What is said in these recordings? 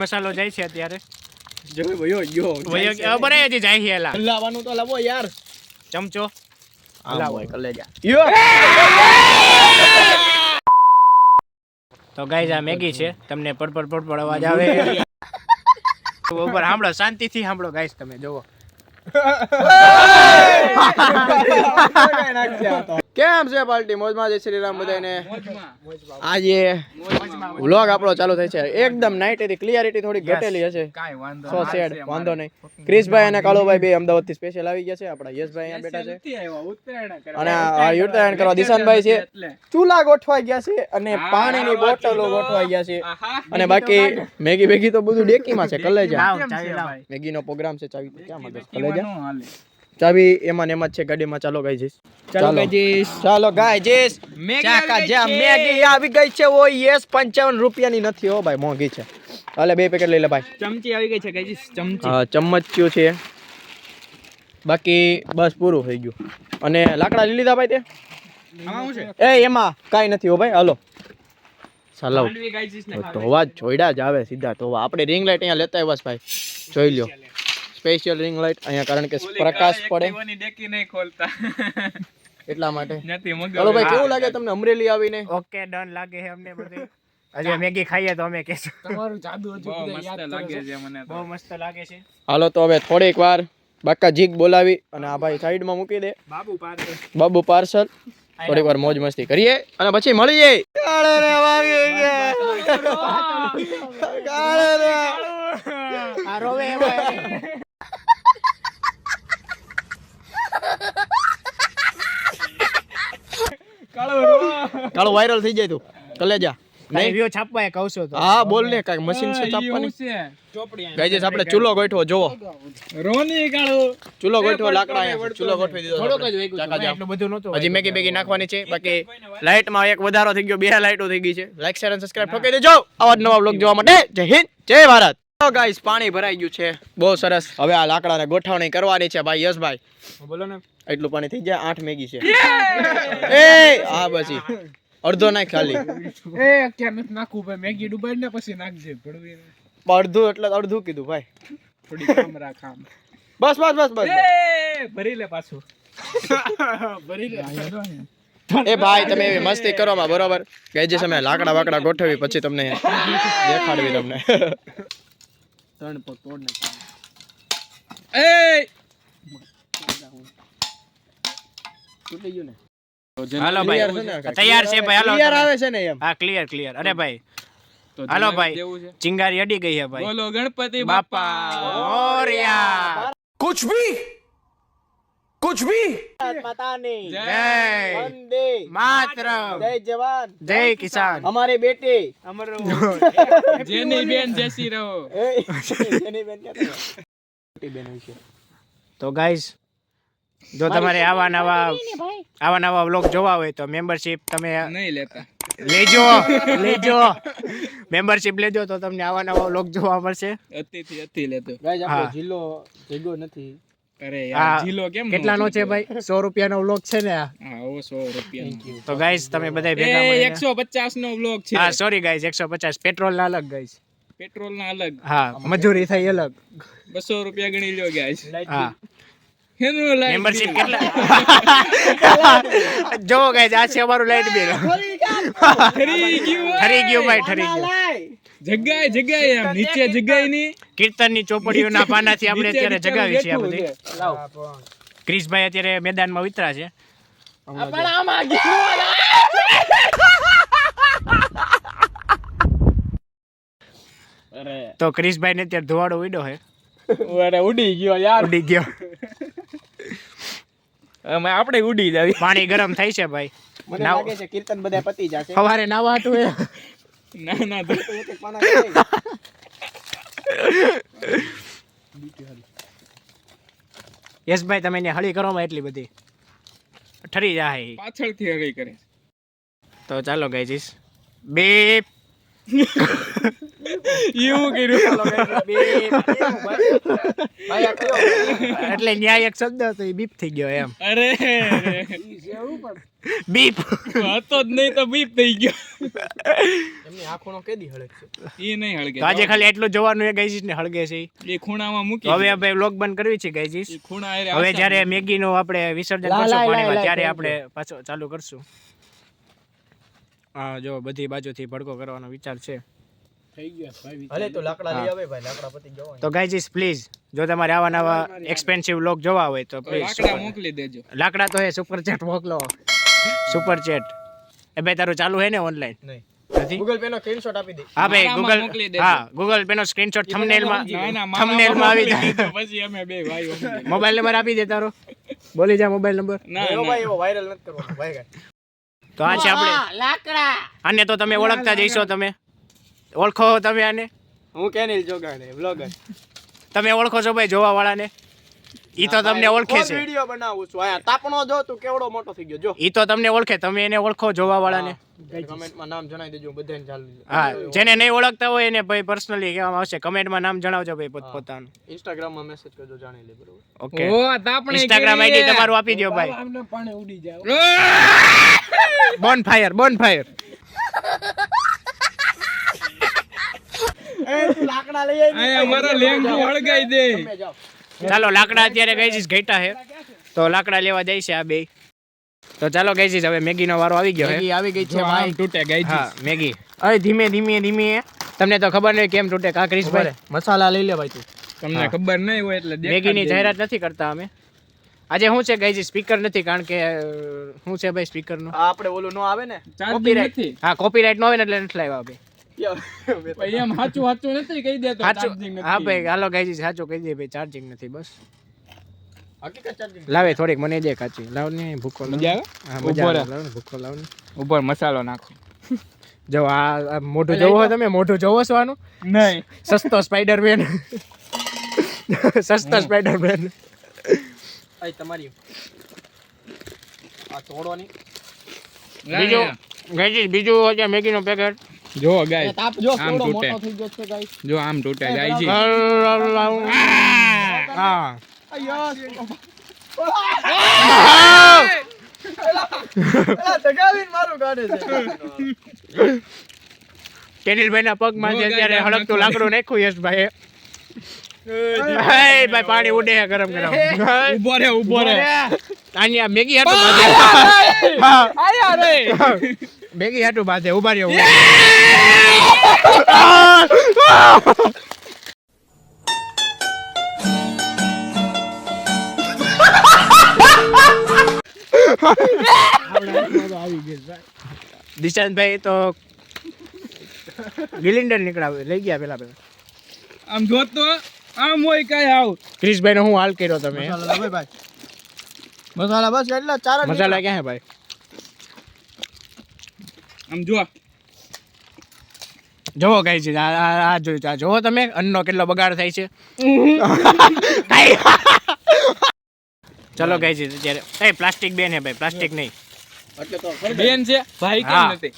મસાલો જાય છે અત્યારે જો ભયો ગયો વયો બને હજી જાય છે એલા હલાવાનું તો લાવો યાર ચમચો હલાવો કલેજા યો તો ગાઈઝ આ મેગી છે તમને પડપડ અવાજ આવે ઉપર સાંભળો શાંતિથી સાંભળો ગાઈઝ તમે જોવો કેમ છે પાર્ટી મોજમાં જય શ્રી રામ બધાને આજે વ્લોગ આપણો ચાલુ થાય છે એકદમ નાઇટ હતી ક્લિયરિટી થોડી ઘટેલી હશે સો સેડ વાંધો નહીં ક્રિશભાઈ અને કાળુભાઈ બે અમદાવાદ થી સ્પેશિયલ આવી ગયા છે આપણા યશભાઈ અહીંયા બેઠા છે અને ઉત્તરાયણ કરવા દિશાનભાઈ છે ચૂલા ગોઠવાઈ ગયા છે અને પાણીની બોટલો ગોઠવાઈ ગયા છે અને બાકી મેગી બેગી તો બધું ડેકીમાં છે કલેજા મેગીનો પ્રોગ્રામ છે ચાવી ક્યાં મગજ કલેજા ચાવી એમાં એમાં છે ગાડીમાં ચાલો ગાઈજીસ ચાલો ગાઈજીસ મેગી આવી ગઈ છે ઓ યસ 55 રૂપિયાની નથી હો ભાઈ મોંઘી છે હાલે બે પેકેટ લઈ લે ભાઈ ચમચી આવી ગઈ છે ગાઈજીસ ચમચી હા ચમચ્યું છે બાકી બસ પૂરું થઈ ગયું અને લાકડા લઈ લીધા ભાઈ તે આમાં શું છે એ એમાં કાઈ નથી હો ભાઈ હાલો ચાલો તો અવાજ જોઈડા જ આવે સીધા તો આપણે રિંગ લાઈટ અહીંયા લેતા આવ્યા ભાઈ જોઈ લ્યો સ્પેશિયલ રિંગ લાઈટ અહીંયા કારણ કે પ્રકાશ પડે ડેકી નહીં ખોલતા એટલા માટે નથી ચાલો ભાઈ કેવું લાગે તમને અમરેલી આવીને ઓકે ડન લાગે છે અમને બધું આજે મેગી ખાઈએ તો અમે કહેશું તમારું જાદુ હજુ યાદ લાગે છે મને બહુ મસ્ત લાગે છે હાલો તો હવે થોડીક વાર બાકા જીગ બોલાવી અને આ ભાઈ સાઈડમાં મૂકી દે બાબુ પાર્સલ થોડીક વાર મોજ મસ્તી કરીએ અને પછી મળી જાય કાળે રે વાગી ગયા કાળે રે આ રોવે ભાઈ કાળો વાયરલ થઈ જાય તું કલેજા નહીં વ્યૂ છાપવાય કહું છું તો હા બોલ ને કાઈ મશીન છે છાપવાની ગાઈસ આપણે ચૂલો ગોઠવો જોવો રોની કાળો ચૂલો ગોઠવો લાકડા અહીંયા ચૂલો ગોઠવી દીધો થોડોક જ વેગું એટલું બધું નહોતું હજી મેગી બેગી નાખવાની છે બાકી લાઈટમાં એક વધારો થઈ ગયો બે લાઈટો થઈ ગઈ છે લાઈક શેર અને સબસ્ક્રાઇબ ઠોકી દેજો આવા નવા વ્લોગ જોવા માટે જય હિન્દ જય ભારત તો ગાઈસ પાણી ભરાઈ ગયું છે બહુ સરસ હવે આ લાકડાને ગોઠવણી કરવાની છે ભાઈ યશભાઈ બોલો ને એટલું પાણી થઈ જાય 8 મેગી છે એ હા પછી અડધો નાખ ખાલી એ કેમ નાખું ભાઈ મેગી ડુબાઈ ને પછી નાખજે ભડવી અડધું એટલે અડધું કીધું ભાઈ થોડી કામ રાખામ બસ બસ બસ બસ ભરી લે પાછું ભરી લે એ ભાઈ તમે એવી મસ્તી કરો માં બરોબર કે જે સમય લાકડા વાકડા ગોઠવી પછી તમને દેખાડવી તમને ત્રણ પગ તોડ નાખ એ તૂટી ગયું ને હાલો ભાઈ તૈયાર છે ભાઈ હાલો ક્લિયર આવે છે ને એમ હા ક્લિયર અરે ભાઈ હાલો ભાઈ ચિંગારી અડી ગઈ છે ભાઈ બોલો ગણપતિ બાપા મોરયા कुछ भी માતાની જય વંદે માતરમ જય જવાન જય કિસાન અમારી બેટી અમરો જેની બેન જસી રહો એની બેન ક્યાં બેટી બેન હોય છે તો ગાઈસ જો તમારે આવા નવા વ્લોગ જોવા હોય તો મેમ્બરશિપ તમે નહીં લેતા લેજો મેમ્બરશિપ લેજો તો તમને આવા નવા વ્લોગ જોવા મળશે અતિ લેતો ગાઈસ આપણો જિલ્લો ભેગો નથી અરે યાર જીલો કેમ કેટલાનો છે ભાઈ 100 રૂપિયાનો વ્લોગ છે ને આ હા ઓ 100 રૂપિયા તો ગાઈસ તમે બધા ભેગા મળીને 150 નો વ્લોગ છે હા સોરી ગાઈસ 150 પેટ્રોલ ના અલગ ગાઈસ પેટ્રોલ ના અલગ હા મજૂરી થઈ અલગ 200 રૂપિયા ગણી લ્યો ગાઈસ હા એનું લાઈટ મેમ્બરશિપ કેટલા જો ગાઈસ આ છે અમારું લાઈટ બિલ ઠરી ગયું ભાઈ ઠરી ગયું જગ્યાએ એમ નીચે જગ્યાએ ની કીર્તનની ચોપડીઓના પાનાથી આપણે અત્યારે જગાવી છે આ બધી ક્રિશભાઈ અત્યારે મેદાનમાં ઉતરા છે તો ક્રિશભાઈ ને અત્યારે ધોવાડો ઉડ્યો છે ઉડી ગયો યાર ઉડી ગયો આપણે ઉડી જાવી પાણી ગરમ થઈ છે ભાઈ મને લાગે છે કીર્તન બધા પતી જશે સવારે નાવા હતું એ ના યશભાઈ તમે એને હળી કરો માં એટલી બધી ઠરી જાય પાછળથી હળી કરે તો ચાલો ગાઈસ બેપ એવું કર્યું એટલે ન્યાય એક શબ્દ હતો એ બીપ થઈ ગયો એમ અરે બીપ હતો જ નહીં તો બીપ થઈ ગયો. એમની આંખોનો કેદી હળક છે. એ નહીં હળગે. તો આજે ખાલી એટલું જોવાનું એ ગાઈઝીસ ને હળગે છે ઈ. એ ખૂણામાં મૂકી તો હવે આપણે વ્લોગ બંધ કરવી છે ગાઈઝીસ. એ ખૂણા હારે હવે આશા જ્યારે મેગીનું આપણે વિસર્જન લા, કરશું લા, પાણીમાં લા, ત્યારે લા, આપણે પાછો ચાલુ કરશું. હા જો બધી બાજુથી ભડકો કરવાનો વિચાર છે. થઈ ગયા ભાઈ. ભલે તો લાકડા લઈ આવે ભાઈ, લાકડા પતી જવા. તો ગાઈઝીસ પ્લીઝ જો તમારે આવા નવા એક્સપેન્સિવ વ્લોગ જોવા હોય તો પ્લીઝ લાકડા મોકલી દેજો. લાકડા તો હે સુપર ચેટ મોકલો. સુપર ચેટ એ ભાઈ તારું ચાલુ હે ને ઓનલાઈન નહીં. નથી? ગૂગલ પે નો સ્ક્રીનશોટ આપી દે. હા ભાઈ મારામાં ગૂગલ મોકલી દેજો. હા ગૂગલ પે નો સ્ક્રીનશોટ થંબનેલમાં ના, ના, થંબનેલમાં આવી મોકલી જાય. દેજો. પછી અમે બે ભાઈઓ સમજીએ. મોબાઈલ નંબર આપી દે તારો. બોલી જા મોબાઈલ નંબર. ના, એવો ના. ભાઈ એવો વાયરલ નથી કરવાનો ભાઈ. તો આ છે આપણે આને તો તમે ઓળખતા જઈશો. તમે ઓળખો તમે આને? હું કેનિલ જોગાને વ્લોગર. તમે ઓળખો છો ભાઈ જોવા વાળાને? ઈ તો તમને ઓળખે છે. વિડિયો બનાવું છું. આયા તાપણો જો તું કેવડો મોટો થઈ ગયો જો. ઈ તો તમને ઓળખે. તમે એને ઓળખો જોવા વાળાને? કમેન્ટમાં નામ જણાવી દેજો બધાને ચાલુ. હા જેને નહીં ઓળખતા હોય એને ભાઈ પર્સનલી કહેવામાં આવશે. કમેન્ટમાં નામ જણાવજો ભાઈ પોતપોતાનું. ઇન્સ્ટાગ્રામમાં મેસેજ કરજો જાણી લે બરોબર. ઓકે ઓ, તાપણી ઇન્સ્ટાગ્રામ કરી. આઈડી તમારું આપી દો ભાઈ. આમને પાણી ઉડી જાય. બોન ફાયર એ તું લાકડા લઈ આવી. અહીંયા મારા લેંગુ હળગાઈ દે. તમે જાઓ. ચાલો લાકડા અત્યારે ગાઈઝીસ ઘટ્યા છે તો લાકડા લેવા જાય છે આ બે. તો ચાલો ગાઈઝીસ હવે મેગીનો વારો આવી ગયો છે. મેગી આવી ગઈ છે જો આમ ભાઈ. તૂટે ગાઈ હા મેગી. અરે ધીમે તમને તો ખબર નહીં કેમ તૂટે કા ક્રિશભાઈ? મસાલા લઈ લે ભાઈ તું. તમને ખબર નહીં હોય એટલે દેખાડી મેગીની દેજો. જાહેરાત નથી કરતા અમે. આજે શું છે ગાઈઝીસ સ્પીકર નથી કારણ કે શું છે ભાઈ સ્પીકરનું? આ આપણે ઓલું નો આવે ને. Charging copyright. નથી. હા કોપીરાઇટ નો આવે ને એટલે નથી લાવ્યા ભાઈ. ભાઈ એમ સાચું નથી કહી દે તો સાચું ચાર્જિંગ નથી. હા ભાઈ હાલો ગાઈઝીસ સાચું કહી દે ભાઈ ચાર્જિંગ નથી બસ. હકીકત ચાર્જિંગ. લાવે થોડીક મને દે કાચી. લાવ ને ભૂકો લાવ. મજા આવે? હા ઉભો મજા રહે. આવે. લાવ ને ભૂકો લાવ ને. ઉપર મસાલો નાખો. જો આ મોઢું જોવો તમે? મોઢું જોવો છો આનું? નહીં. સસ્તો સ્પાઈડરમેન. સસ્તો સ્પાઈડરમેન. આય તમારી આ તોડવાની. બીજું ગાઈઝીસ બીજું હશે મેગીનો પેકેટ. જો ગાય તાપ જો આમ કેવડો તૂટે. મોટો થઈ ગયો છે ગાઈસ. જો આમ તૂટે ગાય છે. હા એલા તગાવીને મારું કાઢે છે. કેનિલભાઈના પગમાં છે જો ત્યારે ગાય, હળકતું આમ લાકડું નાખ્યું યશભાઈએ. હાય ભાઈ પાણી ઉડે છે ગરમ ઉભો રે અહીંયા મેગી હાટું બાંધે. આયા રે. મેગી હાટું બાંધે ઉભા રહ્યો. દિશાંતભાઈ તો ગિલિન્ડર નીકળાવે લઈ ગયા પેલા. આમ જોતો આમ હોય કાય આવ. ક્રિશભાઈ નો હું હાલ કર્યો તમે? મસાલા લાવે ભાઈ. મસાલા બસ એટલા ચાર જ મસાલા ક્યાં હે ભાઈ? આમ જો જોવો કઈ છે આ જોયું આ જોવો તમે અન્નનો કેટલો બગાડ થાય છે. ચલો કઈ છે અત્યારે એ પ્લાસ્ટિક બેન હે ભાઈ પ્લાસ્ટિક નહીં એટલે તો બેન છે ભાઈ હા. કેમ નથી.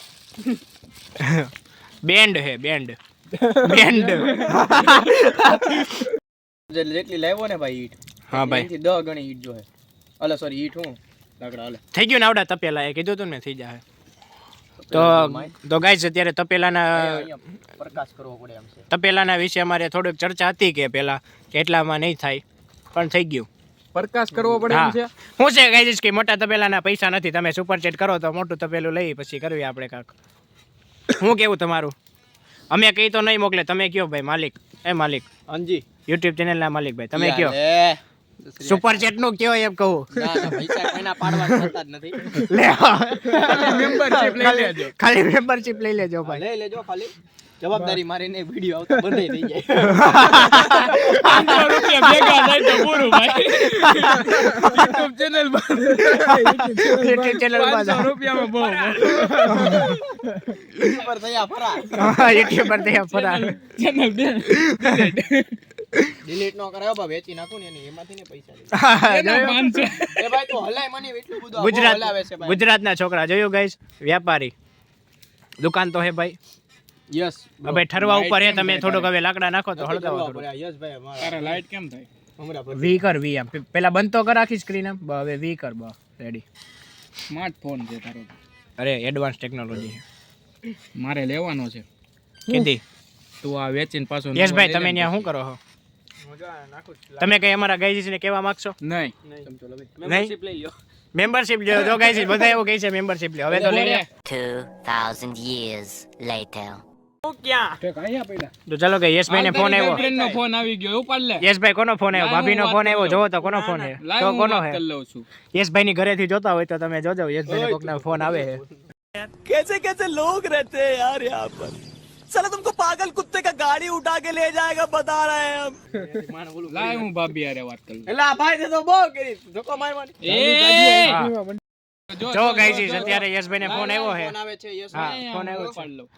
બેન્ડ હે બેન્ડ બેન્ડ. જેટલી લાવ્યો ને ભાઈ ઈટ. હા ભાઈ એનાથી 10 ગણી ઈટ જોહે. અલે સોરી ઈટ હું લાકડા હાલે. થઈ ગયું ને આવડા તપેલા એ કીધું તું ને થઈ જાય. તો ગાઈસ અત્યારે તપેલાના અહીંયા પ્રકાશ કરવો પડે એમ છે. તપેલાના વિશે અમારે થોડીક ચર્ચા હતી કે પેલા કે એટલામાં નહીં થાય પણ થઈ ગયું. પ્રકાશ કરવો પડે એમ છે. હું છે ગાઈસ કે મોટા તપેલાના પૈસા નથી. તમે સુપર ચેટ કરો તો મોટું તપેલું લઈ પછી કરવી આપણે કાક. હું કેવું તમારું? અમે કઈ તો નહીં મોકલે તમે કયો ભાઈ માલિક. એ માલિક અંજી યુટ્યુબ ચેનલના માલિક ભાઈ તમે કયો. લે સુપર ચેટ નું કયો એમ કહું. ના ના પૈસા કોઈના પાડવા થતા જ નથી. લે મેમ્બરશિપ લઈ લેજો. ખાલી મેમ્બરશિપ લઈ લેજો ભાઈ. લઈ લેજો ખાલી જવાબદારી મારી ને વિડિયો આવતા બંધ થઈ જાય. 500 રૂપિયા ભેગા થાય તો પૂરું ભાઈ. YouTube ચેનલ યુટ્યુબ ચેનલ 500 રૂપિયામાં બહુ YouTube પર થયા ફરા. યુટ્યુબ પર તે ફરા. ચેનલ ડિલીટ નો કરાયો બા વેચી નાખું ને એમાંથી ને પૈસા લે. 500. એ ભાઈ તો હલાય મને એટલું બધું આ બહુ ગુજરાત હલાવે છે ભાઈ. ગુજરાતના છોકરા જોયું ગાઈસ વ્યાપારી દુકાન તો હે ભાઈ. યસ હવે ઠરવા ઉપર હે તમે થોડુંક હવે લાકડા નાખો તો હળગાવો થોડું. યસ ભાઈ અમારા તારા લાઈટ કેમ થાય? હમણાં પર વી કર વી આમ પેલા બંધ તો કર આખી સ્ક્રીન આમ હવે વી કર બસ રેડી. સ્માર્ટફોન છે તારો. અરે એડવાન્સ ટેકનોલોજી મારે લેવાનો છે. કીધી. તું આ વેચીને પાછો યશભાઈ તમે ત્યાં શું કરો છો? તમે કઈ અમારા ગાઈઝીસ ને કહેવા માંગશો? નહીં. નહીં મેમ્બરશિપ લ્યો. જો ગાઈઝીસ બધા એવું કહે છે મેમ્બરશિપ લ્યો. હવે તો લઈ લે. 2,000 years later. ઠેક અહીંયા પડ્યા. તો ચાલો કે યશભાઈ ને ફોન આવ્યો. ફ્રેન્ડ નો ફોન આવી ગયો. ઉપાડ લે. યશભાઈ કોનો ફોન આવ્યો? ભાભી નો ફોન આવ્યો. જોવો તો કોનો ફોન છે? લાઈવ તો હું કોનો વાત છે? કરી લઉં છું. યશભાઈ ની ઘરેથી જોતા હોય તો તમે જોજો યશભાઈ ને કોકનો ફોન આવે છે. कैसे कैसे लोग रहते हैं यार यहाँ पर साला तुमको पागल कुत्ते का गाड़ी उठा के ले जाएगा बता रहे हैं हम લાઈવ હું ભાભી હારે વાત કરી લઉં. એટલે આ ભાઈ તો બહુ કરી ધોકો મારવાની. એ જો ગાઈઝીસ અત્યારે યશભાઈ ને ફોન આવ્યો છે. ફોન આવે છે યસ હા ફોન આવ્યો છે. ઉપાડ લઉં.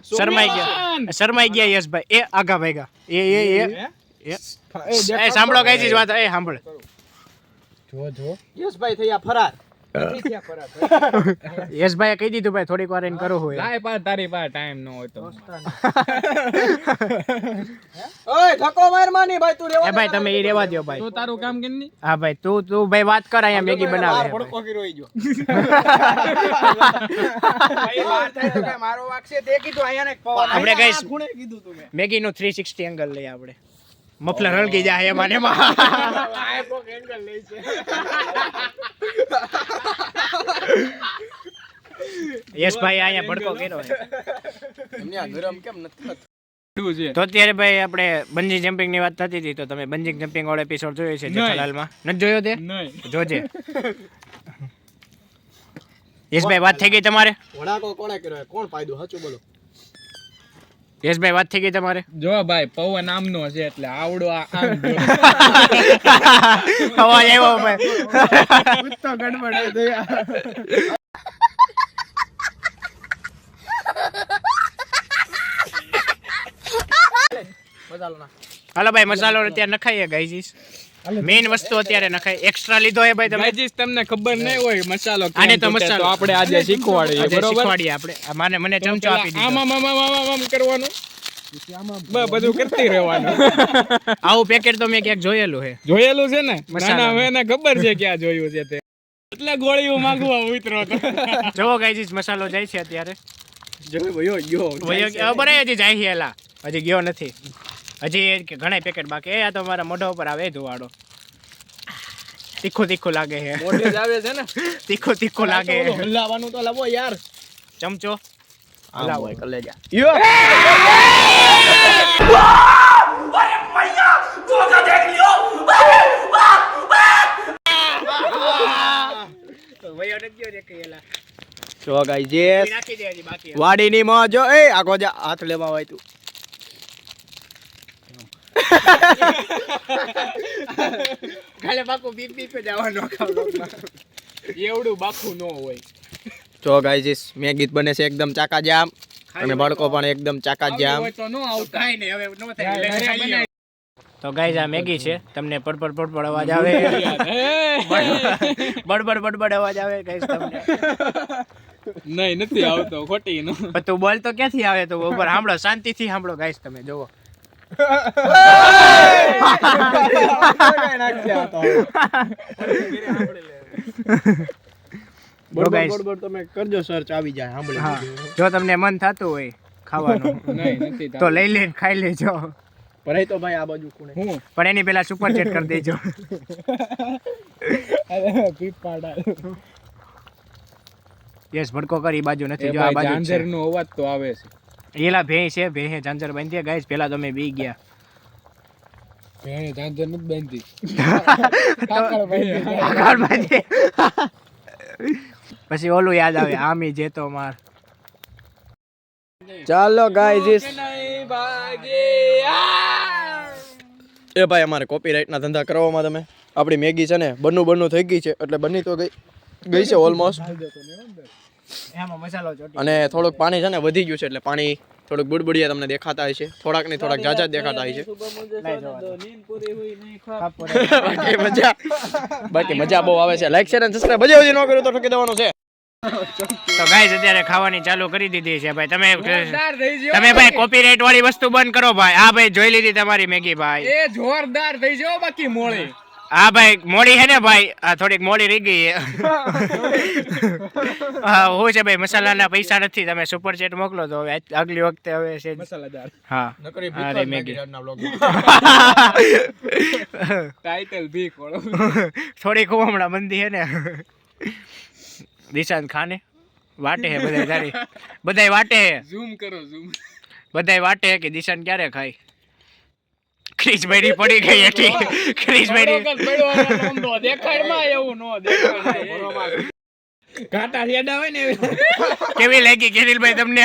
શરમાઈ ગયા યશભાઈ. એ આગા ભાઈગા એ સાંભળો ગાઈઝીસ વાત. એ સાંભળ. જો યસભાઈ થયા ફરાર. યશભાઈએ કહી દીધું ભાઈ થોડીક વાર એને કરવું હોય. લાય પા તારી પાસે ટાઈમ ન હોય તો. ઓય ધક્કો માર માની ભાઈ તું રેવા એ ભાઈ તમે એ રેવા દો ભાઈ. તો તારું કામ કેમ નહીં? હા ભાઈ તું ભાઈ વાત કર. અહીંયા મેગી બનાવે છે ભાઈ. ભડકો ગીરોઈ ગયો. ભાઈ વાત થાય તો કઈ મારો વાક છે તે કીધું અહીંયા ને પવન. આપણે ગાઈસ ખૂણે કીધું તું મેં. મેગી નું 360 એંગલ લઈએ આપણે. મફલર હલકી જાય એમાં ને એમાં. આ કોક એંગલ લઈ છે. યશભાઈ અહીંયા ભડકો કર્યો છે. એમને આ ગરમ કેમ નથી? શું છે? તો અત્યારે ભાઈ આપણે બંજી જમ્પિંગ ની વાત થતી હતી તો તમે બંજી જમ્પિંગ વાળો એપિસોડ જોયો છે જેઠાલાલમાં? નથી જોયો તે? નહીં. જોજે. યશભાઈ વાત થઈ ગઈ તમારે? વડાકો કોણે કર્યો? કોણ પાડ્યું? સાચું બોલો. યશભાઈ વાત થઈ ગઈ તમારે? જો ભાઈ પવન આમનો છે એટલે આવડો આમ જો. અવાજ આવ્યો ભાઈ. તો ગડબડ દયા. હાલો ભાઈ મસાલો અત્યારે નખાઈએ ગાઈજીસ. મેઇન વસ્તુ અત્યારે નખાય. એક્સ્ટ્રા લીધો હે ભાઈ તમે? ગાઈજીસ તમને ખબર નહીં હોય મસાલો કેમ આને તો તૂટે, મસાલો. તો આપણે આજે શીખવાડીએ આજે બરોબર. શીખવાડીએ આપણે. આ મને ચમચો આપી દીધો. આમ કરવાનું. બધું કરતી રહેવાનું. આવું પેકેટ તો મેં ક્યાંક જોયેલું છે. જોયેલું છે ને? મસાલા. નાના એને ખબર છે ક્યાં જોયું છે તે. એટલે ગોળીઓ માંગવા ઉતરો તો. જોવો ગાઈજીસ મસાલો જાય છે અત્યારે. જો ભયો ગયો. ખબર હજી જાય છે એલા. હજી ગયો નથી. હજી ઘણા પેકેટ બાકી. એ આ તો મારા મોઢા ઉપર આવે ધુવાડો. તીખું લાગે છે. મોઢે જ આવે છે ને. તીખું લાગે છે. હલાવાનું તો લાવો યાર. ચમચો હલાવો કલેજા. જો ગાઈસ નાખી દે હજી બાકી. વાડીની માં જો એ આગો જા હાથ લેવા હોય તું. કાલે બાકુ બીપ જવાનો એવડું બાખું ન હોય. જો ગાઈસ મેગી બને છે એકદમ ચાકા જામ અને ભડકો પણ એકદમ ચાકા જામ. હોય તો ન આવતા. કાઈ નહીં હવે નો થાય. ઘરે બનાવી. તો ગાઈસ આ મેગી છે. તમને પડપડ અવાજ આવે. બડબડ અવાજ આવે ગાઈસ તમને. નહીં નથી આવતો ખોટી નો. પણ તું બોલ તો ક્યાંથી આવે? તો ઉપર સાંભળો, શાંતિથી સાંભળો ગાઈસ તમે જોવો. બડબડ તમે કરજો સર્ચ આવી જાય સાંભળી. હા જો તમને મન થતું હોય ખાવાનું નહીં નથી તો લઈ લઈને ખાઈ લેજો. ભરાય તો ભાઈ આ બાજુ ખૂણે. હું પણ એની પેલા સુપર ચેટ કરી દેજો. પીપાડા. યસ ભડકો કરી બાજુ નથી. જો આ બાજુ ઝાંઝર નો અવાજ તો આવે છે. એલા ભેં છે. ભેં ઝાંઝર બાંધી ગાઈસ. પેલા તમે બી ગયા. ભેણે ઝાંઝર નથી બાંધી. આગળ બાંધી. પછી ઓલું યાદ આવે આમી જેતો માર. ચાલો ગાઈસ એ ભાઈ અમારે કોપીરાઇટ ના ધંધા કરવામાં તમે આપણી મેગી છે ને બનનું થઈ ગઈ છે એટલે બની તો ગઈ છે ઓલમોસ્ટ. એમાં મસાલો ચોટી. અને થોડુંક પાણી છે ને વધી ગયું છે એટલે પાણી થોડુંક બુડબુડિયા તમને દેખાતા હોય છે. થોડાક ની થોડાક જાજા દેખાતા હોય છે. બાકી મજા બહુ આવે છે. લાઈક શેર અને સબસ્ક્રાઇબ હજી ન કર્યું તો ઠોકી દેવાનું છે. તો ગાઈસ અત્યારે ખાવાની ચાલુ કરી દીધી છે ભાઈ. તમે જોરદાર થઈ ગયો. તમે ભાઈ કોપીરાઇટ વાળી વસ્તુ બંધ કરો ભાઈ. આ ભાઈ જોઈ લીધી તમારી મેગી ભાઈ. એ જોરદાર થઈ ગયો બાકી મોળે. હા ભાઈ મોડી હે ને ભાઈ આ થોડીક મોડી રહી ગઈ છે. હા હું છે ભાઈ મસાલાના પૈસા નથી તમે સુપર ચેટ મોકલો તો હવે આગલી વખતે હવે છે મસાલાદાર હા નકરી અરે ભીખ મેગી. આજના vlog ટાઇટલ ભીખ વાળો. થોડીક હું હમણાં મંદી હે ને દિશાંત ખાને વાટે હે બધાય તારી બધાય વાટે હે ઝૂમ કરો ઝૂમ. બધાય વાટે હે કે દિશાંત ક્યારે ખાય ક્રિસ ભાઈ પડી ગઈ હતી ક્રિસ ભાઈ દેખાય માં એવું નો દેખાય. ઘાટા રેડા હોય ને એવી. કેવી લાગી કિરીલભાઈ તમને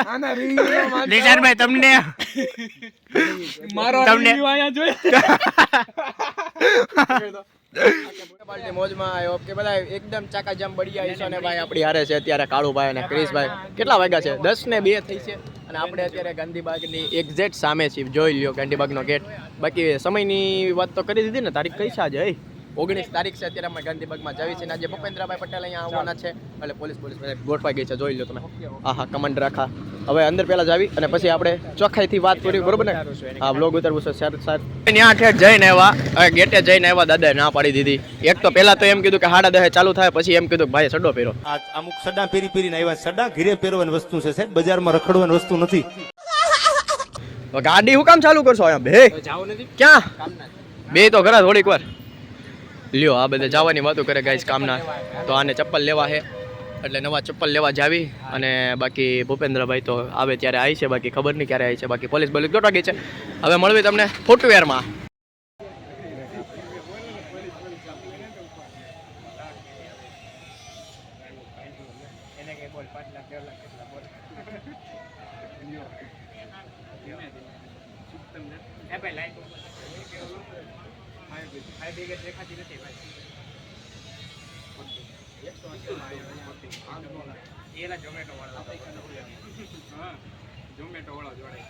આના review દિશાંતભાઈ તમને મારો તમને- review અહીંયા જોઈ. પાર્ટી મોજમાં આઈ હોપ કે બધા એકદમ ચાકાજામ બઢિયા ઈસો ને ભાઈ આપણી હારે છે અત્યારે કાળુભાઈ અને ક્રિશભાઈ. કેટલા વાગ્યા છે? 10:02 થઈ છે અને આપણે અત્યારે ગાંધીબાગની એક્ઝેક્ટ સામે છીએ. જોઈ લ્યો ગાંધીબાગનો ગેટ. બાકી સમયની વાત તો કરી દીધી ને. તારીખ કઈ છે આજે? 19 તારીખ છે. અત્યારે અમે ગાંધીબાગમાં જાવી છે. આજે ભૂપેન્દ્રભાઈ પટેલ અહીંયા આવવાના છે એટલે પોલીસ ગોઠવાઈ ગઈ છે. જોઈ લો તમે. હા કમાન્ડર આખા. હવે અંદર પહેલા જાવી અને પછી આપણે ચોખ્ખાઈથી વાત કરી, બરોબર ને? હા વ્લોગ ઉતારવું છે સર. ત્યાં ઠેઠ જઈને આવ્યા, ગેટે જઈને આવ્યા, દાદાએ ના પાડી દીધી. એક તો પહેલા તો એમ કીધું કે 10:30 ચાલુ થાય, પછી એમ કીધું કે ભાઈ સડો પહેરો. આ અમુક સડા પહેરીને આવ્યા. સડા ઘીરે પહેરવાની વસ્તુ છે સાહેબ, બજારમાં રખડવાની વસ્તુ નથી. ગાડી હું કામ ચાલુ કરશો અહીંયા બે? ક્યાં બે તો ખરા થોડીક વાર લ્યો. આ બધા જવાની વાતો કરે ગાઈસ કામના. તો આને ચપ્પલ લેવા છે એટલે નવા ચપ્પલ લેવા જાવી. અને બાકી ભૂપેન્દ્રભાઈ તો આવે ત્યારે આવી છે, બાકી ખબર નહીં ક્યારે આવી છે. બાકી પોલીસ ગોઠવા ગઈ છે. હવે મળવી તમને ફૂટવેરમાં. ઝોમેટો વાળો જોડાય.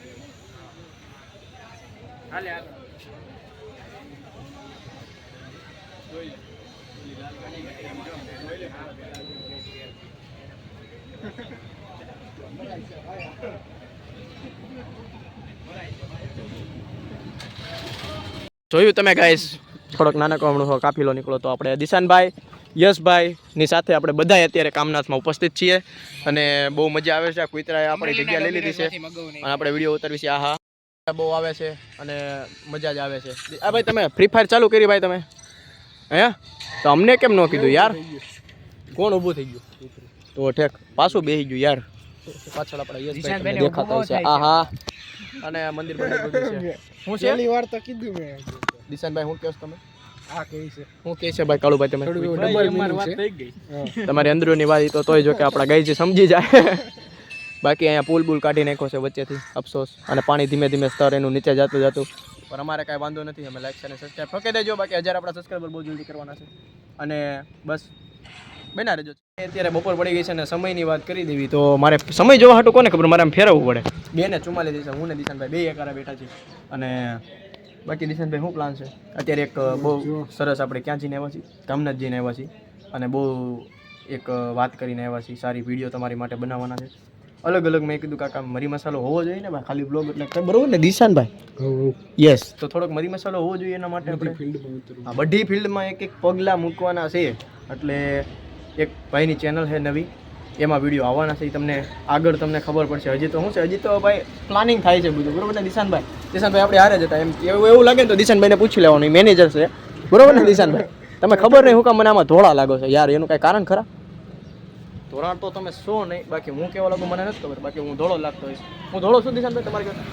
જોયું તમે ગાઈસ, થોડોક નાનકડો કાફીલો નીકળો. તો આપણે દિશાનભાઈ, યશભાઈ ની સાથે આપણે બધા અત્યારે કામનાથમાં ઉપસ્થિત છીએ અને બહુ મજા આવે છે. કુતરાએ આપણી જગ્યા લઈ લીધી છે અને આપણે વિડીયો ઉતારવી છે. હા બહુ આવે છે અને મજા જ આવે છે. આ ભાઈ તમે ફ્રી ફાયર ચાલુ કરી ભાઈ તમે? હે તો અમને કેમ ન કીધું યાર? કોણ ઊભું થઈ ગયું? તો ઠેક પાછું બેસી ગયું યાર. પાછળ આપણા યશભાઈ તમને દેખાતા હશે. આ હા અને મંદિર બની ગયું છે. શું છે? પહેલી વાર તો કીધું મેં. દિશાનભાઈ શું કહો છો તમે? આ કહી છે શું કહે છે ભાઈ કાળુભાઈ તમે? થોડું ડબલ વાત મીનિંગ છે. થઈ ગઈ. તમારી અંદરોની વાત તો તોય જો કે આપણા ગાયજી સમજી જાય. બાકી અહીંયા પુલ કાઢી નાખ્યો છે વચ્ચેથી, અફસોસ. અને પાણી ધીમે ધીમે સ્તર એનું નીચે જતું પણ અમારે કાંઈ વાંધો નથી. અમે લાઈક અને સબસ્ક્રાઈબ ઠોકી દેજો. બાકી 1000 આપણા સબસ્ક્રાઈબર બહુ જલ્દી કરવાના છે અને બસ બના રહેજો. અત્યારે બપોર પડી ગઈ છે અને સમયની વાત કરી દેવી તો મારે સમય જોવા હાટું કોને ખબર, મારે આમ ફેરવવું પડે. 2:44 દિવસે હું ને દિશાનભાઈ બે એકારા બેઠા છીએ. અને બાકી દિશાનભાઈ શું પ્લાન છે અત્યારે? એક બહુ સરસ આપણે ક્યાં જઈને આવ્યા છીએ? કામનાથ જઈને આવ્યા છીએ અને બહુ એક વાત કરીને આવ્યા છીએ. સારી વિડીયો તમારી માટે બનાવવાના છે. અલગ અલગ મેં કીધું કાકા મરી મસાલો હોવો જોઈએ ને ભાઈ, ખાલી બ્લોગ એટલે બરોબર ને દિશાનભાઈ? યસ. તો થોડોક મરી મસાલો હોવો જોઈએ એના માટે આપણે હા બધી ફિલ્ડમાં એક એક પગલાં મૂકવાના છે. એટલે એક ભાઈની ચેનલ છે નવી, એમાં વિડીયો આવવાના છે. તમને આગળ તમને ખબર પડશે. હજી તો શું છે, હજી તો ભાઈ પ્લાનિંગ થાય છે બધું, બરોબર ને દિશાનભાઈ? દિશાનભાઈ આપણે હારે જ હતા એમ એવું લાગે ને તો દિશાનભાઈને પૂછી લેવાનું, મેનેજર છે, બરોબર ને દિશાનભાઈ? તમે ખબર નહીં હું કામ મને આમાં ધોળા લાગો છો યાર, એનું કાંઈ કારણ ખરા? ધોળા તો તમે શું નહીં, બાકી હું કેવા લાગુ મને નથી ખબર. બાકી હું ધોળો લાગતો હોઈશ. હું ધોળો છું દિશાનભાઈ તમારી કરતા?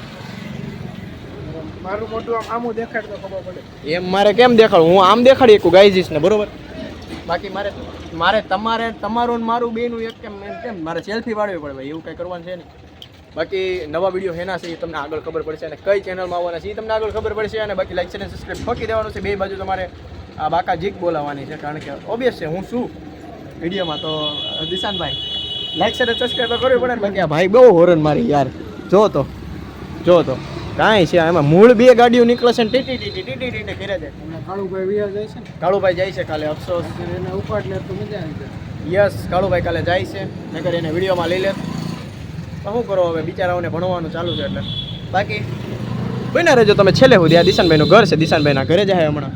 મારું મોટું આમ આમું દેખાડ તો ખબર પડે. એમ મારે કેમ દેખાડું? હું આમ દેખાડી શકું ગાઈજીસ ને, બરોબર? બાકી મારે તમારું ને મારું બેનું એક કેમ મારે સેલ્ફી પાડવી પડે ભાઈ, એવું કંઈ કરવાનું છે નહીં. બાકી નવા વિડીયો હેના છે એ તમને આગળ ખબર પડશે અને કઈ ચેનલમાં આવવાના છે એ તમને આગળ ખબર પડશે. અને બાકી લાઈક અને સબસ્ક્રાઈબ ઠોકી દેવાનું છે. બે બાજુ તમારે આ બાકા જીક બોલાવવાની છે, કારણ કે ઓબ્વિયસ છે હું શું વિડીયોમાં. તો દિશાનભાઈ લાઈક અને સબસ્ક્રાઈબ કરવી પડે ને. બાકી આ ભાઈ બહુ હોરન મારી યાર, જો તો કાંઈ છે એમાં મૂળ બે ગાડીઓ નીકળે છે ને ટીટી ઘેરે છે. કાળુભાઈ વિયા જાય છે ને, કાળુભાઈ જાય છે કાલે, અફસોસ. એને ઉપાડ લે તો મજા આવી જાય. યસ, કાળુભાઈ કાલે જાય છે, નકર એને વિડીયોમાં લઈ લે તો શું કરો હવે, બિચારાઓને ભણવાનું ચાલુ છે એટલે. બાકી બન્યા રહેજો તમે છેલ્લે સુધી. આ દિશાનભાઈનું ઘર છે, દિશાનભાઈના ઘરે જાય હમણાં.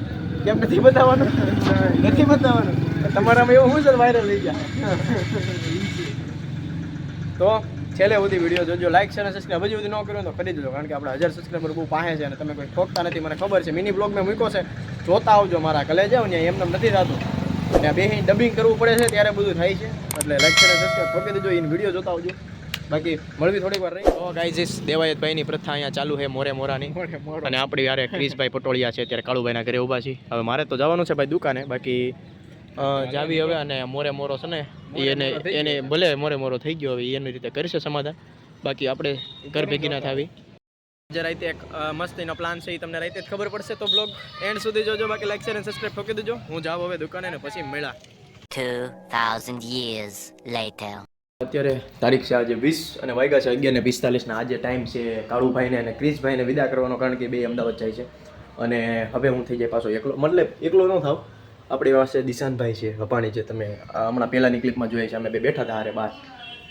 કેમ નથી બતાવવાનું? નથી બતાવવાનું. તમારામાં એવું શું છે વાયરલ થઈ ગયા? તો છેલ્લે સુધી વિડીયો જોજો, લાઈક શેર અને સબસ્ક્રાઈબ હજી સુધી ન કર્યો તો કરી દેજો, કારણ કે આપણે 1000 સબસ્ક્રાઈબર બહુ પાસે છે અને તમે કોઈ ઠોકતા નથી, મને ખબર છે. મિની બ્લોગ મેં મૂક્યો છે, જોતા આવજો. મારા કલે જાવ ને એમને નથી થતું, અને આ બે ડબિંગ કરવું પડે છે ત્યારે બધું થાય છે. એટલે લાઈક શેર અને સબસ્ક્રાઈબ ઠોકી દેજો, એને વિડીયો જોતા આવજો. બાકી મળવી થોડીક વાર રહી. તો ગાઈઝ, દેવાયતભાઈની પ્રથા અહીંયા ચાલુ છે મોરે મોરાની, અને આપણી યારે ક્રિશભાઈ પટોળિયા છે અત્યારે કાળુભાઈના ઘરે ઊભા છે. હવે મારે તો જવાનું છે ભાઈ દુકાને, બાકી જાવી હવે. અને મોરે મોરો છે ને એને ભલે મોરે મોરો થઈ ગયો, હવે એની રીતે કરશે સમાધાન. બાકી આપણે ઘર ભેગી ના થાવી. આજે રાતે એક મસ્તીનો પ્લાન છે, એ તમને રાતે જ ખબર પડશે, તો બ્લોગ એન્ડ સુધી જોજો. બાકી લાઈક શેર અને સબસ્ક્રાઈબ ઠોકી દેજો. હું જાઉં હવે દુકાને ને પછી મળ્યા. 2000 years later. અત્યારે તારીખ છે આજે 20 અને વાગ્યા છે 11:45. આજે ટાઈમ છે કાળુભાઈને અને ક્રિશભાઈને વિદા કરવાનો, કારણ કે બે અમદાવાદ જાય છે. અને હવે હું થઈ જાય પાછો એકલો, મતલબ એકલો ન થાવ. આપણી પાસે દિશાનભાઈ છે વપાણી, જે તમે હમણાં પહેલાંની ક્લિપમાં જોઈએ છે. અમે બે બેઠા હતા હારે બહાર.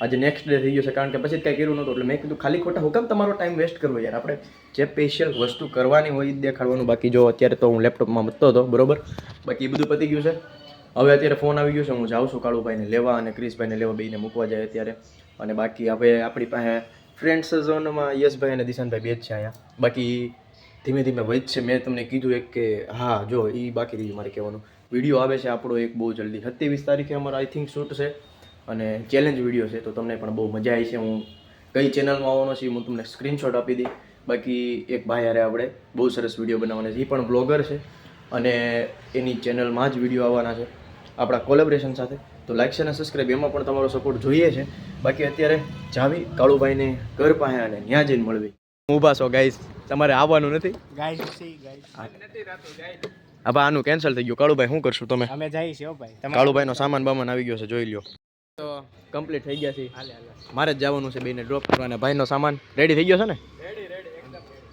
આજે નેક્સ્ટ ડે થઈ ગયો છે, કારણ કે પછી કંઈ કર્યું નહોતું. એટલે મેં કીધું ખાલી ખોટા હુકમ તમારો ટાઈમ વેસ્ટ કરવો યાર, આપણે જે સ્પેશિયલ વસ્તુ કરવાની હોય એ દેખાડવાનું. બાકી જો અત્યારે તો હું લેપટોપમાં મતતો હતો, બરોબર. બાકી એ બધું પતી ગયું છે. હવે અત્યારે ફોન આવી ગયો છે, હું જાઉં છું કાળુભાઈને લેવા અને ક્રિશભાઈને લેવા, બેને મૂકવા જાય અત્યારે. અને બાકી હવે આપણી પાસે ફ્રેન્ડ્સ ઝોનમાં યશભાઈ અને દિશાનભાઈ બે જ છે અહીંયા. બાકી ધીમે ધીમે વધશે. મેં તમને કીધું એક કે હા જો એ બાકી રહ્યું મારે કહેવાનું. વિડીયો આવે છે આપણો એક બહુ જલ્દી 27 તારીખે અમારો આઈ થિંક શૂટ છે, અને ચેલેન્જ વિડીયો છે. તો તમને પણ બહુ મજા આવી છે. હું કઈ ચેનલમાં આવવાનો છે હું તમને સ્ક્રીનશોટ આપી દઈ. બાકી એક ભાઈ હારે આપણે બહુ સરસ વિડીયો બનાવવાના છે, એ પણ બ્લોગર છે, અને એની ચેનલમાં જ વિડીયો આવવાના છે આપણા કોલેબરેશન સાથે. તો લાઈક શેર અને સબસ્ક્રાઈબ એમાં પણ તમારો સપોર્ટ જોઈએ છે. બાકી અત્યારે જાવી કાળુભાઈને ઘર પાસે અને ત્યાં જઈને મળવી. ઊભા છો ગાઈસ, તમારે આવવાનું નથી ગાઈસ. હવે આનું કેન્સલ થઈ ગયું. કાળુભાઈ શું કરશું તમે? અમે જઈએ છીએ ભાઈ. કાળુભાઈનો સામાન બામાન આવી ગયો છે, જોઈ લ્યો. તો કમ્પ્લીટ થઈ ગયા છે. મારે જ જવાનું છે બેને ડ્રોપ કરવાના. ભાઈનો સામાન રેડી થઈ ગયો છે ને?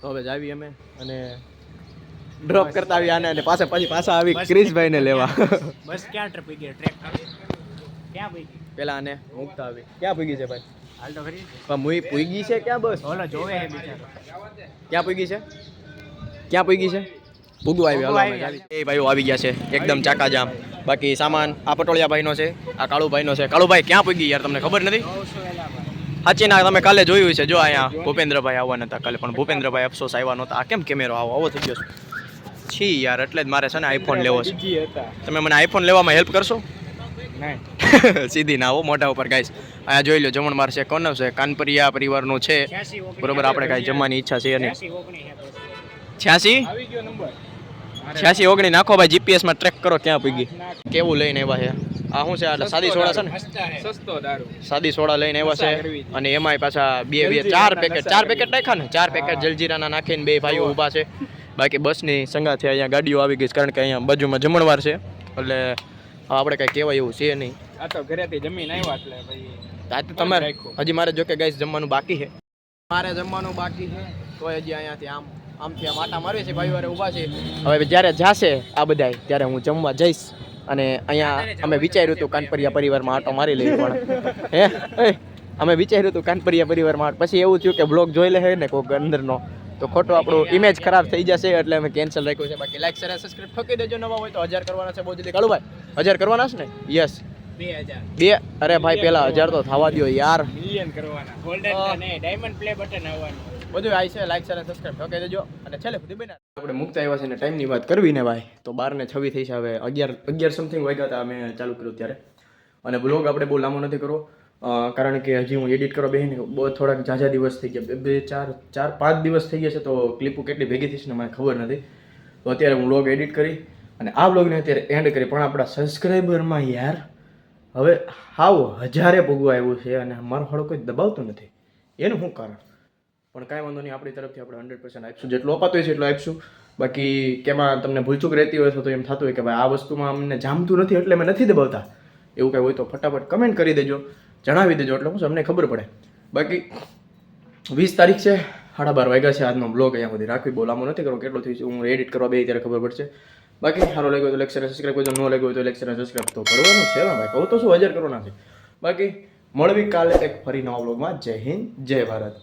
તો હવે જાવી અમે અને ડ્રોપ કરતા આવી આને, અને પાછા આવી ક્રિશભાઈને લેવા. બસ ક્યાં ટ્રીપ ગઈ? ટ્રેક ક્યાં પઈ ગઈ? પેલા આને મૂકતા આવી. ક્યાં પૂગી છે ભાઈ? હાલ તો ખરી. પણ મુઈ પૂગી છે ક્યાં? બસ ઓલો જોવે હે બિચારો. ક્યાં પૂગી છે? ક્યાં પૂગી છે? પૂગવા આવી. હાલો અમે જાવી. એ ભાઈઓ આવી ગયા છે એકદમ ચાકાજામ. બાકી સામાન આ પટોળિયા ભાઈનો છે, આ કાળુભાઈનો છે. કાળુભાઈ ક્યાં પૂગી યાર, તમને ખબર નથી? સાચી ના, તમે કાલે જોયું છે. જો અહીંયા ભૂપેન્દ્રભાઈ આવવાના હતા કાલે, પણ ભૂપેન્દ્રભાઈ અફસોસ આવ્યા નહોતા. આ કેમ કેમેરો આવો થઈ ગયો છે? છી યાર, એટલે જ મારે છે ને આઈફોન લેવો છે. તમે મને આઈફોન લેવામાં હેલ્પ કરશો? સીધી ના આવો મોઢા ઉપર ગાઈસ. અહીંયા જોઈ લો જમણવાર છે, કોનો છે? કાનપરિયા પરિવારનું છે, બરોબર. આપણે કાંઈ જમવાની ઈચ્છા છે નહીં. 86 19 નાખો ભાઈ, જીપીએસમાં ટ્રેક કરો ક્યાં પૂગી. કેવું લઈને આવ્યા છે? આ શું છે? આ સાદી સોડા છે ને? સસ્તો દારૂ. સાદી સોડા લઈને આવ્યા છે, અને એમાંય પાછા ચાર પેકેટ નાખ્યા ને. 4 પેકેટ જલજીરાના નાખીને બે ભાઈઓ ઊભા છે. બાકી બસની સંગાથે અહીંયા ગાડીઓ આવી ગઈ, કારણ કે અહીંયા બાજુમાં જમણવાર છે. એટલે આપણે કાંઈ કહેવાય એવું છે નહીં. આ તો ઘરેથી જમીન આવ્યા એટલે ભાઈ આ તો તમારે હજી મારે જો કે ગાઈસ જમવાનું બાકી છે. મારે જમવાનું બાકી છે, તો હજી અહીંયાથી આમથી આમ આટા મારવી છે. ભાઈ વારે ઊભા છે. હવે જ્યારે જાશે આ બધાય ત્યારે હું જમવા જઈશ. અને અહીંયા અમે વિચાર્યું હતું કાનપરિયા પરિવારમાં આટો મારી લઈએ, પણ અમે વિચાર્યું હતું કાનપરિયા પરિવારમાં. પછી એવું થયું કે બ્લોગ જોઈ લે ને કોઈક અંદરનો, તો ખોટો આપણું ઇમેજ ખરાબ થઈ જશે, એટલે અમે કેન્સલ રાખ્યું છે. બાકી લાઈક શેર સબસ્ક્રાઇબ ઠોકી દેજો. નવા હોય તો 1000 કરવાના છે બહુ જલ્દી. કાળુભાઈ 1000 કરવાના છે ને? યસ 2000. અરે ભાઈ પેલા 1000 તો થવા દો યાર. મિલિયન કરવાના. ગોલ્ડન ને ડાયમંડ પ્લે બટન આવવાનું. બધું આવી છે. લાઈક શેર સબસ્ક્રાઇબ ઠોકી દેજો. અને છેલ્લે સુધી બના આપણે મુકતા આવ્યા છે ને ટાઈમની વાત કરવી ને ભાઈ, તો 12:26 થઈ છે. હવે 11 સમથિંગ વાગ્યા હતા અમે ચાલુ કર્યું ત્યારે. અને બ્લોગ આપણે બહુ લાંબો નથી કરવો, કારણ કે હજી હું એડિટ કરવા બેહીને બહુ થોડાક ઝાઝા દિવસ થઈ ગયા. 4-5 દિવસ થઈ ગયા છે. તો ક્લિપો કેટલી ભેગી થઈશ ને મને ખબર નથી. તો અત્યારે હું બ્લોગ એડિટ કરી અને આ બ્લોગને અત્યારે એન્ડ કરી. પણ આપણા સબસ્ક્રાઈબરમાં યાર હવે હાવ 1000 ભોગવા આવ્યું છે, અને મારો હાડો કોઈ દબાવતું નથી. એનું શું કારણ? પણ કાંઈ વાંધો નહીં, આપણી તરફથી આપણે 100% આપીશું. જેટલું અપાતું હોય છે એટલું આપીશું. બાકી કેમાં તમને ભૂલચૂક રહેતી હોય તો એમ થતું હોય કે ભાઈ આ વસ્તુમાં અમને જામતું નથી એટલે અમે નથી દબાવતા, એવું કાંઈ હોય તો ફટાફટ કમેન્ટ કરી દેજો, જણાવી દેજો, એટલે હું અમને ખબર પડે. બાકી 20 તારીખ છે, 12:30 વાગ્યા છે. આજનો બ્લોગ અહીંયા સુધી રાખવી, બહુ લાંબો નથી કરવો. કેટલો થયું છે હું એડિટ કરવા બે ત્યારે ખબર પડશે. બાકી સારો લાગ્યો તો લાઈક શેર સબસ્ક્રાઇબ કરજો, ન લાગ્યો તો લાઈક શેર સબસ્ક્રાઇબ તો કરવાનું છે ભાઈ, કહું તો શું 1000 કરવાના છે. બાકી મળવી કાલે એક ફરી નવા બ્લોગમાં. જય હિન્દ, જય ભારત.